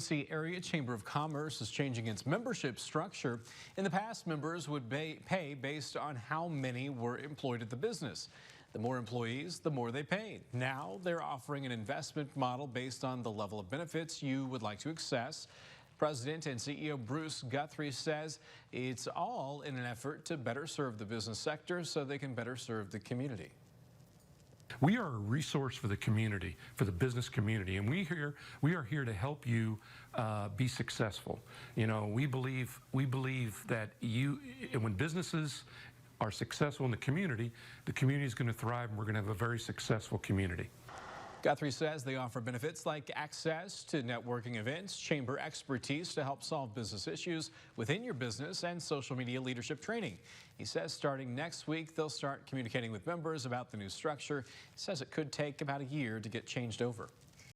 Quincy Area Chamber of Commerce is changing its membership structure. In the past, members would pay based on how many were employed at the business. The more employees, the more they paid. Now they're offering an investment model based on the level of benefits you would like to access. President and CEO Bruce Guthrie says it's all in an effort to better serve the business sector so they can better serve the community. We are a resource for the community, for the business community, and we are here to help you be successful. You know, we believe that when businesses are successful in the community is going to thrive, and we're going to have a very successful community. Guthrie says they offer benefits like access to networking events, chamber expertise to help solve business issues within your business, and social media leadership training. He says starting next week, they'll start communicating with members about the new structure. He says it could take about a year to get changed over.